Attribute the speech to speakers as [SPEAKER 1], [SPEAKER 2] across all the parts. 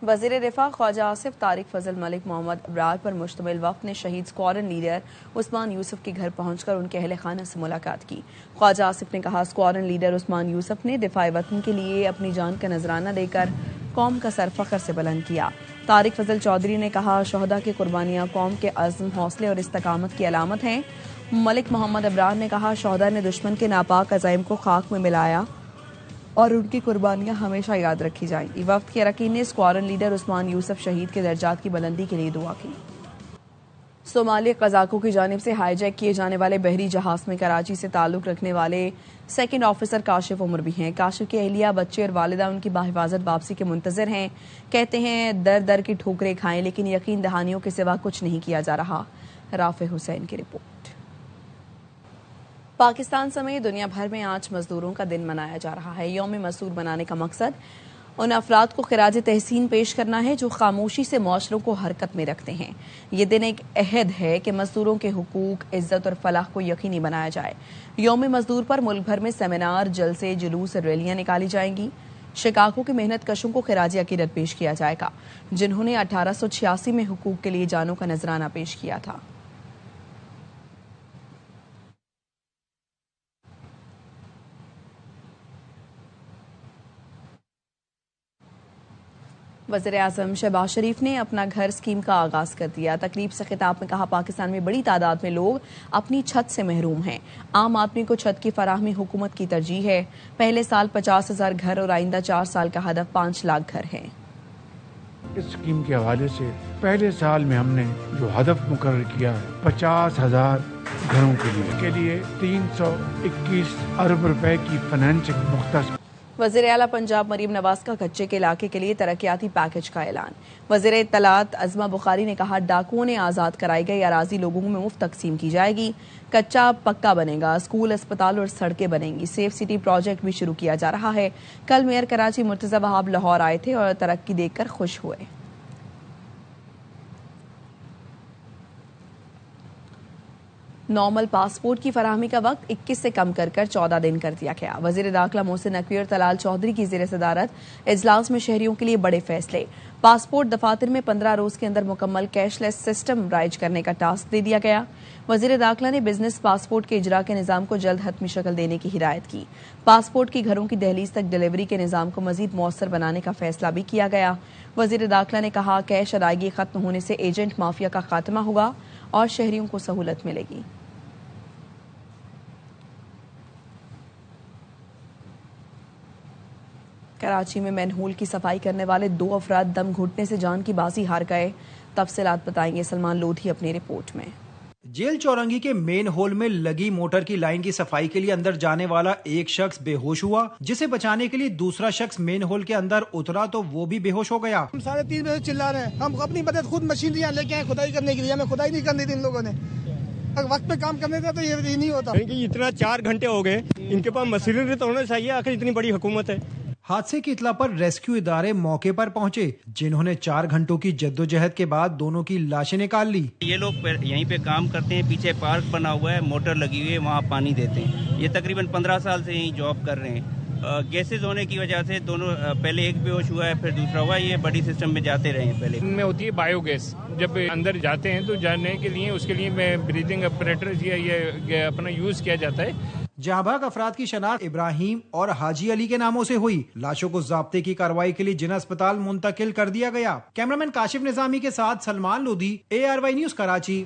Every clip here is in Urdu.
[SPEAKER 1] وزیر دفاع خواجہ آصف طارق فضل ملک محمد ابرار پر مشتمل وفد نے شہید اسکواڈرن لیڈر عثمان یوسف کے گھر پہنچ کر ان کے اہل خانہ سے ملاقات کی۔ خواجہ آصف نے کہا اسکواڈرن لیڈر عثمان یوسف نے دفاع وطن کے لیے اپنی جان کا نذرانہ دے کر قوم کا سر فخر سے بلند کیا۔ طارق فضل چودھری نے کہا شہداء کی قربانیاں قوم کے عزم، حوصلے اور استقامت کی علامت ہیں۔ ملک محمد ابرار نے کہا شہداء نے دشمن کے ناپاک عزائم کو خاک میں ملایا اور ان کی قربانیاں ہمیشہ یاد رکھی جائیں گی۔ وفد کے اراکین نے اسکواڈرن لیڈر عثمان یوسف شہید کے درجات کی بلندی کے لیے دعا کی۔ صومالی قزاقوں کی جانب سے ہائی جیک کیے جانے والے بحری جہاز میں کراچی سے تعلق رکھنے والے سیکنڈ آفیسر کاشف عمر بھی ہیں۔ کاشف کی اہلیہ، بچے اور والدہ ان کی بحفاظت واپسی کے منتظر ہیں۔ کہتے ہیں در در کی ٹھوکریں کھائیں لیکن یقین دہانیوں کے سوا کچھ نہیں کیا جا رہا۔ رافع حسین کی رپورٹ۔ پاکستان سمیت دنیا بھر میں آج مزدوروں کا دن منایا جا رہا ہے۔ یوم مزدور منانے کا مقصد ان افراد کو خراج تحسین پیش کرنا ہے جو خاموشی سے معاشروں کو حرکت میں رکھتے ہیں۔ یہ دن ایک عہد ہے کہ مزدوروں کے حقوق، عزت اور فلاح کو یقینی بنایا جائے۔ یوم مزدور پر ملک بھر میں سیمینار، جلسے، جلوس اور ریلیاں نکالی جائیں گی۔ شکاگو کے محنت کشوں کو خراج عقیدت پیش کیا جائے گا جنہوں نے 1886 میں حقوق کے لیے جانوں کا نذرانہ پیش کیا تھا۔ وزیراعظم شہباز شریف نے اپنا گھر اسکیم کا آغاز کر دیا۔ تقریب سے خطاب میں کہا پاکستان میں بڑی تعداد میں لوگ اپنی چھت سے محروم ہیں۔ عام آدمی کو چھت کی فراہمی حکومت کی ترجیح ہے۔ پہلے سال 50,000 گھر اور آئندہ 4 سال کا ہدف 5 لاکھ گھر ہے۔
[SPEAKER 2] اس اسکیم کے حوالے سے پہلے سال میں ہم نے جو ہدف مقرر کیا ہے 50,000 گھروں کے لیے 321 ارب روپے کی فنانسنگ مختص۔
[SPEAKER 1] وزیر اعلیٰ پنجاب مریم نواز کا کچے کے علاقے کے لیے ترقیاتی پیکج کا اعلان۔ وزیر اطلاعات عظمہ بخاری نے کہا ڈاکوؤں نے آزاد کرائی گئی اراضی لوگوں میں مفت تقسیم کی جائے گی۔ کچا پکا بنے گا، اسکول، اسپتال اور سڑکیں بنیں گی۔ سیف سٹی پروجیکٹ بھی شروع کیا جا رہا ہے۔ کل میئر کراچی مرتضی وہاب لاہور آئے تھے اور ترقی دیکھ کر خوش ہوئے۔ نارمل پاسپورٹ کی فراہمی کا وقت 21 سے کم کر 14 دن کر دیا گیا۔ وزیر داخلہ محسن نقوی اور طلال چودھری کی زیر صدارت اجلاس میں شہریوں کے لیے بڑے فیصلے۔ پاسپورٹ دفاتر میں 15 روز کے اندر مکمل کیش لیس سسٹم رائج کرنے کا ٹاسک دے دیا گیا۔ وزیر داخلہ نے بزنس پاسپورٹ کے اجرا کے نظام کو جلد حتمی شکل دینے کی ہدایت کی۔ پاسپورٹ کی گھروں کی دہلیز تک ڈیلیوری کے نظام کو مزید مؤثر بنانے کا فیصلہ بھی کیا گیا۔ وزیر داخلہ نے کہا کیش ادائیگی ختم ہونے سے ایجنٹ مافیا کا خاتمہ ہوگا اور شہریوں کو سہولت ملے گی۔ کراچی میں مین ہول کی صفائی کرنے والے 2 افراد دم گھٹنے سے جان کی بازی ہار گئے۔ تفصیلات بتائیں گے سلمان لودھی اپنی رپورٹ میں۔
[SPEAKER 3] جیل چورنگی کے مین ہول میں لگی موٹر کی لائن کی صفائی کے لیے اندر جانے والا ایک شخص بے ہوش ہوا، جسے بچانے کے لیے دوسرا شخص مین ہول کے اندر اترا تو وہ بھی بے ہوش ہو گیا۔
[SPEAKER 4] ہم 3:30 بجے چلا رہے ہیں، ہم اپنی مدد خود مشینریاں لے کے آئے کھدائی کرنے کے لیے، ہمیں کھدائی نہیں کرنی تھی ان لوگوں نے۔ وقت پہ کام کرنے تھا تو یہ نہیں ہوتا۔
[SPEAKER 5] اتنا 4 گھنٹے ہو گئے، ان کے پاس مشینری تو ہونا چاہیے، آخر اتنی بڑی حکومت ہے۔
[SPEAKER 3] حادثے کی اطلاع پر ریسکیو ادارے موقع پر پہنچے، جنہوں نے 4 گھنٹوں کی جدوجہد کے بعد دونوں کی لاشیں نکال لی۔
[SPEAKER 6] یہ لوگ یہیں پہ کام کرتے ہیں، پیچھے پارک بنا ہوا ہے، موٹر لگی ہوئی ہے، وہاں پانی دیتے ہیں۔ یہ تقریباً 15 سال سے یہیں جاب کر رہے ہیں۔ گیسز ہونے کی وجہ سے دونوں، پہلے ایک بے ہوش ہوا ہے پھر دوسرا ہوا ہے، یہ بڑی سسٹم میں جاتے رہے ہیں۔ پہلے
[SPEAKER 2] ان میں ہوتی ہے بایو گیس، جب اندر جاتے ہیں تو جانے کے لیے اس کے لیے میں بریدنگ اپریٹر یہ اپنا یوز کیا جاتا ہے۔
[SPEAKER 3] جاں بحق افراد کی شناخت ابراہیم اور حاجی علی کے ناموں سے ہوئی۔ لاشوں کو ضابطے کی کارروائی کے لیے جناح اسپتال منتقل کر دیا گیا۔ کیمرامین کاشف نظامی کے ساتھ سلمان لودھی، ARY نیوز کراچی۔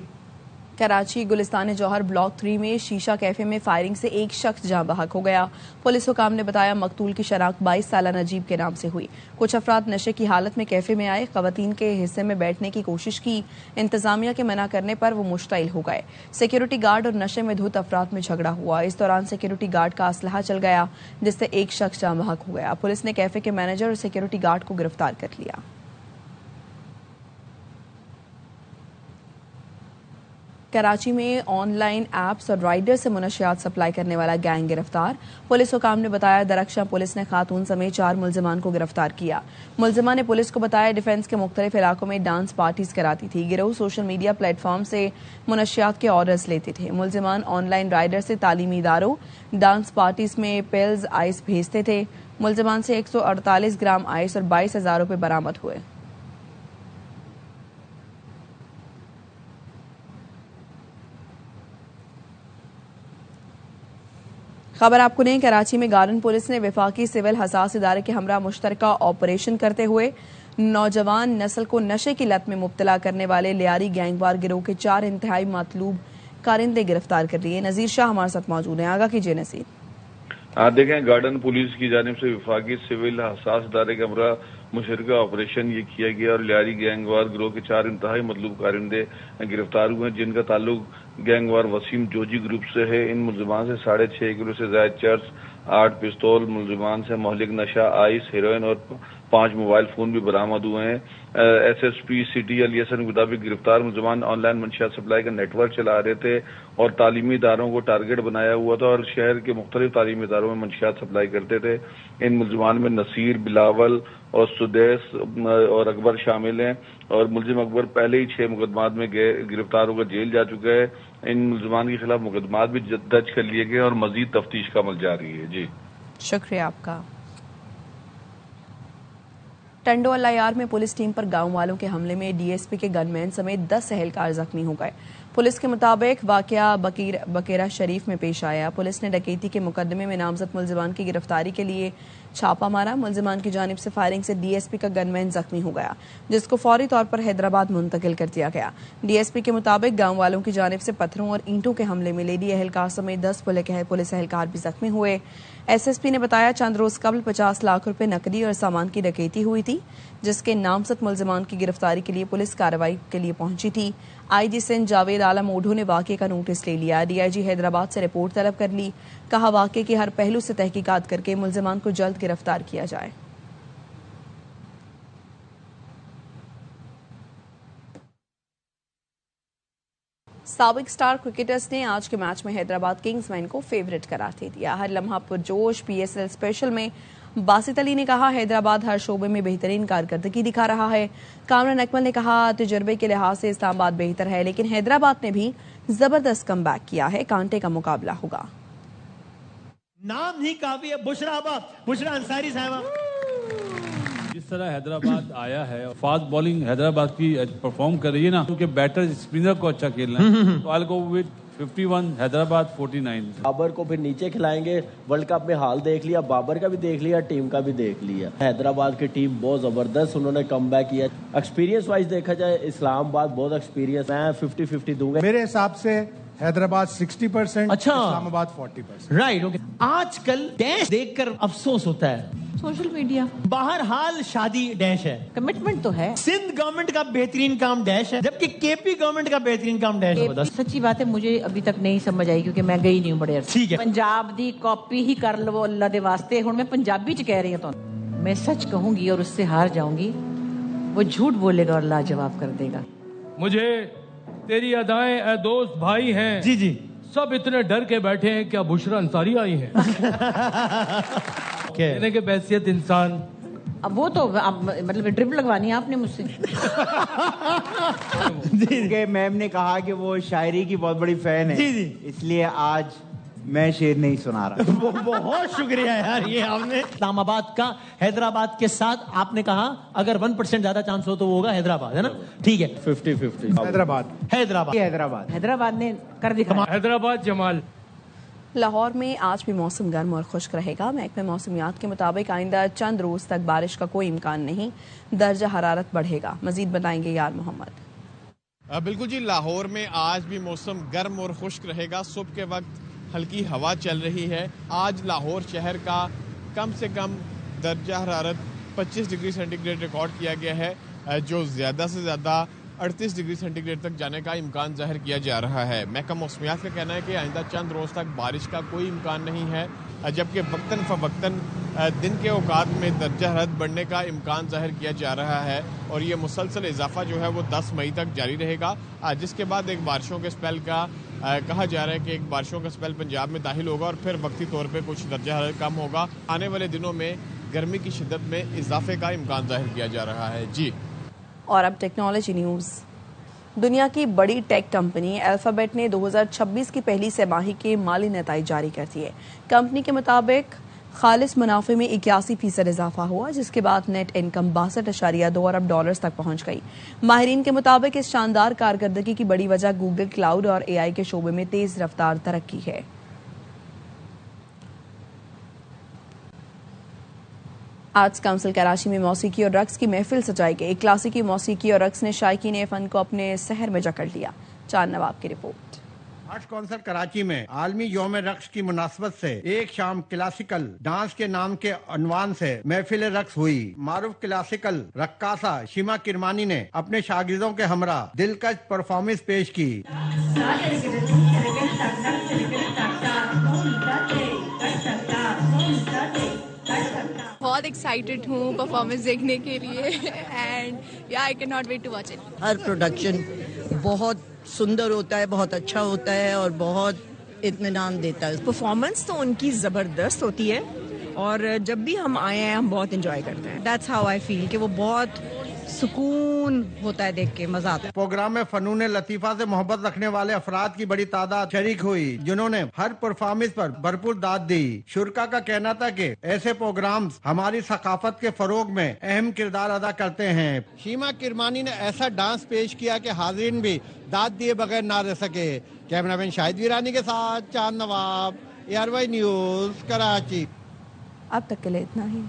[SPEAKER 1] کراچی گلستان جوہر بلاک 3 میں شیشہ کیفے میں فائرنگ سے ایک شخص جاں بحق ہو گیا۔ پولیس حکام نے بتایا مقتول کی شناخت 22 سالہ نجیب کے نام سے ہوئی۔ کچھ افراد نشے کی حالت میں کیفے میں آئے، خواتین کے حصے میں بیٹھنے کی کوشش کی، انتظامیہ کے منع کرنے پر وہ مشتعل ہو گئے۔ سیکیورٹی گارڈ اور نشے میں دھت افراد میں جھگڑا ہوا۔ اس دوران سیکیورٹی گارڈ کا اسلحہ چل گیا جس سے ایک شخص جاں بحق ہو گیا۔ پولیس نے کیفے کے مینیجر اور سیکیورٹی گارڈ کو گرفتار کر لیا۔ کراچی میں آن لائن ایپس اور رائڈر سے منشیات سپلائی کرنے والا گینگ گرفتار۔ پولیس حکام نے بتایا درخشاں پولیس نے خاتون سمیت 4 ملزمان کو گرفتار کیا۔ ملزمان نے پولیس کو بتایا ڈیفنس کے مختلف علاقوں میں ڈانس پارٹیز کراتی تھی۔ گروہ سوشل میڈیا پلیٹ فارم سے منشیات کے آرڈرز لیتے تھے۔ ملزمان آن لائن رائڈر سے تعلیمی اداروں، ڈانس پارٹیز میں پیلز آئس بھیجتے تھے۔ ملزمان سے 148 گرام آئس اور 22,000 روپے برآمد ہوئے۔ خبر آپ کو نہیں، کراچی میں گارڈن پولیس نے وفاقی سول حساس ادارے کے ہمراہ مشترکہ آپریشن کرتے ہوئے نوجوان نسل کو نشے کی لت میں مبتلا کرنے والے لیاری گینگوار گروہ کے 4 انتہائی مطلوب کارندے گرفتار کر لیے۔ نذیر شاہ ہمارے ساتھ موجود ہیں، آگاہ کیجیے نذیر۔
[SPEAKER 7] دیکھیں، گارڈن پولیس کی جانب سے وفاقی سول حساس ادارے کے ہمراہ مشترکہ آپریشن یہ کیا گیا اور لیاری گینگوار گروہ کے 4 انتہائی مطلوب کارندے گرفتار ہوئے ہیں، جن کا تعلق گینگوار وسیم جوجی گروپ سے ہے۔ ان ملزمان سے 6.5 کلو سے زائد چرس، 8 پستول، ملزمان سے مہلک نشہ، آئس، ہیروئن اور 5 موبائل فون بھی برآمد ہوئے ہیں۔ ایس ایس پی سٹی علی حسن کے مطابق گرفتار ملزمان آن لائن منشیات سپلائی کا نیٹ ورک چلا رہے تھے اور تعلیمی اداروں کو ٹارگٹ بنایا ہوا تھا اور شہر کے مختلف تعلیمی اداروں میں منشیات سپلائی کرتے تھے۔ ان ملزمان میں نصیر، بلاول اور سدیس اور اکبر شامل ہیں اور ملزم اکبر پہلے ہی 6 مقدمات میں گرفتار ہو کر جیل جا چکا ہے۔ ان ملزمان کے خلاف مقدمات بھی درج کر لیے گئے اور مزید تفتیش کا عمل جاری ہے۔ جی
[SPEAKER 1] شکریہ آپ کا۔ ٹنڈو اللہ یار میں پولیس ٹیم پر گاؤں والوں کے حملے میں ڈی ایس پی کے گن مین سمیت 10 اہلکار زخمی ہو گئے۔ پولیس کے مطابق واقعہ بکیرہ شریف میں پیش آیا۔ پولیس نے ڈکیتی کے مقدمے میں نامزد ملزمان کی گرفتاری کے لیے چھاپہ مارا۔ ملزمان کی جانب سے فائرنگ سے ڈی ایس پی کا گن مین زخمی ہو گیا، جس کو فوری طور پر حیدرآباد منتقل کر دیا گیا۔ ڈی ایس پی کے مطابق گاؤں والوں کی جانب سے پتھروں اور اینٹوں کے حملے میں لیڈی اہلکار سمیت 10 پولیس اہلکار بھی زخمی ہوئے۔ ایس ایس پی نے بتایا چند روز قبل 50 لاکھ روپے نقدی اور سامان کی ڈکیتی ہوئی تھی، جس کے نامزد ملزمان کی گرفتاری کے لیے پولیس کارروائی کے لیے پہنچی تھی۔ آئی جی سندھ جاوید عالم اوڈھو نے واقعے کا نوٹس لے لیا۔ ڈی آئی جی حیدرآباد سے رپورٹ طلب کر لی، کہا واقعے کے ہر پہلو سے تحقیقات کر کے ملزمان کو جلد گرفتار کیا جائے۔ سابق سٹار کرکٹرز نے آج کے میچ میں حیدرآباد کنگز مین کو فیورٹ قرار دے دیا۔ ہر لمحہ پرجوش پی ایس ایل اسپیشل میں باسط علی نے کہا حیدرآباد ہر شعبے میں بہترین کارکردگی دکھا رہا ہے۔ کامران اکمل نے کہا تجربے کے لحاظ سے اسلام آباد بہتر ہے، لیکن حیدرآباد نے بھی زبردست کم بیک کیا ہے، کانٹے کا مقابلہ ہوگا۔
[SPEAKER 8] نام ہی کافی ہے، بشرا انصاری صاحبہ۔
[SPEAKER 9] جس طرح حیدرآباد آیا ہے، فاسٹ بالنگ حیدرآباد کی پرفارم کر رہی ہے نا، کیونکہ بیٹر اسپنر کو اچھا کھیلنا ہے، تو آئی گو وتھ 51 حیدرآباد 49۔
[SPEAKER 8] بابر کو پھر نیچے کھلائیں گے۔ ورلڈ کپ میں حال دیکھ لیا، بابر کا بھی دیکھ لیا، ٹیم کا بھی دیکھ لیا۔ حیدرآباد کی ٹیم بہت زبردست انہوں نے کم بیک کیا۔ ایکسپیرینس وائز دیکھا جائے اسلام آباد بہت ایکسپیرینس، میں 50-50 دوں گا
[SPEAKER 10] میرے حساب سے۔ حیدرآباد 60%،
[SPEAKER 8] اچھا
[SPEAKER 10] اسلام آباد 40%۔
[SPEAKER 8] Right, okay. آج کل ڈیش دیکھ کر افسوس ہوتا ہے،
[SPEAKER 11] سوشل میڈیا
[SPEAKER 8] بہرحال شادی ڈیش ہے،
[SPEAKER 11] کمٹمنٹ تو ہے۔
[SPEAKER 8] سندھ گورنمنٹ کا بہترین کام ڈیش ہے، جبکہ کے پی گورنمنٹ کا بہترین کام ڈیش ہے۔
[SPEAKER 11] سچی بات ہے، مجھے ابھی تک نہیں سمجھ آئی کیونکہ میں گئی نہیں ہوں بڑے عرصے۔
[SPEAKER 8] ٹھیک ہے،
[SPEAKER 11] پنجاب دی کاپی ہی کر لو اللہ دے واسطے۔ ہن میں پنجابی چ کہہ رہی ہوں، تو میں سچ کہوں گی اور اس سے ہار جاؤں گی، وہ جھوٹ بولے گا اور لا جواب کر دے گا۔
[SPEAKER 9] مجھے تیری ادائیں اے دوست بھائی ہیں،
[SPEAKER 8] جی جی،
[SPEAKER 9] سب اتنے ڈر کے بیٹھے ہیں، کیا بشرا انصاری آئی ہیں؟ کہنے کے بحیثیت انسان،
[SPEAKER 11] اب وہ تو مطلب ڈرپ لگوانی ہے آپ نے مجھ سے۔
[SPEAKER 12] کہ میم نے کہا کہ وہ شاعری کی بہت بڑی فین ہے، اس لیے آج میں شعر نہیں سنا رہا۔
[SPEAKER 8] بہت شکریہ یار، یہ آپ نے اسلام آباد کا حیدرآباد کے ساتھ آپ نے کہا اگر 1% زیادہ چانس ہو تو وہ ہوگا حیدرآباد، ہے نا؟ ٹھیک ہے،
[SPEAKER 12] 50-50
[SPEAKER 11] حیدرآباد نے کر دکھایا۔
[SPEAKER 9] حیدرآباد جمال۔
[SPEAKER 1] لاہور میں آج بھی موسم گرم اور خشک رہے گا۔ محکمہ موسمیات کے مطابق آئندہ چند روز تک بارش کا کوئی امکان نہیں، درجہ حرارت بڑھے گا۔ مزید بتائیں گے یار محمد۔
[SPEAKER 13] بالکل جی، لاہور میں آج بھی موسم گرم اور خشک رہے گا۔ صبح کے وقت ہلکی ہوا چل رہی ہے۔ آج لاہور شہر کا کم سے کم درجہ حرارت 25 ڈگری سینٹی گریڈ ریکارڈ کیا گیا ہے، جو زیادہ سے زیادہ 38 ڈگری سینٹی گریڈ تک جانے کا امکان ظاہر کیا جا رہا ہے۔ محکمہ موسمیات کا کہنا ہے کہ آئندہ چند روز تک بارش کا کوئی امکان نہیں ہے، جبکہ وقتاً فوقتاً دن کے اوقات میں درجہ حرارت بڑھنے کا امکان ظاہر کیا جا رہا ہے، اور یہ مسلسل اضافہ جو ہے وہ 10 مئی تک جاری رہے گا، جس کے بعد ایک بارشوں کے اسپیل کا کہا جا رہا ہے کہ ایک بارشوں کا اسپیل پنجاب میں داخل ہوگا اور پھر وقتی طور پہ کچھ درجہ حرارت کم ہوگا۔ آنے والے دنوں میں گرمی کی شدت میں اضافے کا امکان ظاہر کیا جا رہا ہے۔ جی،
[SPEAKER 1] اور اب ٹیکنالوجی نیوز۔ دنیا کی بڑی ٹیک کمپنی الفابیٹ نے 2026 کی پہلی سہ ماہی کے مالی نتائج جاری کر دیے۔ کمپنی کے مطابق خالص منافع میں 81% اضافہ ہوا، جس کے بعد نیٹ انکم 62.2 ارب ڈالرز تک پہنچ گئی۔ ماہرین کے مطابق اس شاندار کارکردگی کی بڑی وجہ گوگل کلاؤڈ اور اے آئی کے شعبے میں تیز رفتار ترقی ہے۔ آرٹس کونسل کراچی میں موسیقی اور رقص کی محفل سجائی گئی. کلاسیکی موسیقی اور رقص نے شائقین فن کو اپنے سحر میں جکڑ لیا. چاند نواب کی رپورٹ.
[SPEAKER 10] آرٹس کونسل کراچی میں عالمی یوم رقص کی مناسبت سے ایک شام کلاسیکل ڈانس کے نام کے عنوان سے محفل رقص ہوئی. معروف کلاسیکل رقاصہ شیما کرمانی نے اپنے شاگردوں کے ہمراہ دلکش پرفارمنس پیش کی.
[SPEAKER 14] بہت ایکسائٹیڈ ہوں پرفارمنس دیکھنے کے لیے and I can not wait to watch it.
[SPEAKER 15] ہر پروڈکشن بہت سندر ہوتا ہے, بہت اچھا ہوتا ہے اور بہت اطمینان دیتا ہے.
[SPEAKER 16] پرفارمنس تو ان کی زبردست ہوتی ہے اور جب بھی ہم آئے ہیں ہم بہت انجوائے کرتے ہیں. دیٹس ہاؤ آئی فیل کہ وہ بہت سکون ہوتا ہے, دیکھ کے مزہ آتا ہے.
[SPEAKER 10] پروگرام میں فنون لطیفہ سے محبت رکھنے والے افراد کی بڑی تعداد شریک ہوئی جنہوں نے ہر پرفارمنس پر بھرپور داد دی. شرکا کا کہنا تھا کہ ایسے پروگرامز ہماری ثقافت کے فروغ میں اہم کردار ادا کرتے ہیں.
[SPEAKER 17] شیما کرمانی نے ایسا ڈانس پیش کیا کہ حاضرین بھی داد دیے بغیر نہ رہ سکے. کیمرہ مین شاہد ویرانی کے ساتھ چاند نواب, ARY نیوز کراچی.
[SPEAKER 1] اب تک کے لیے اتنا ہی.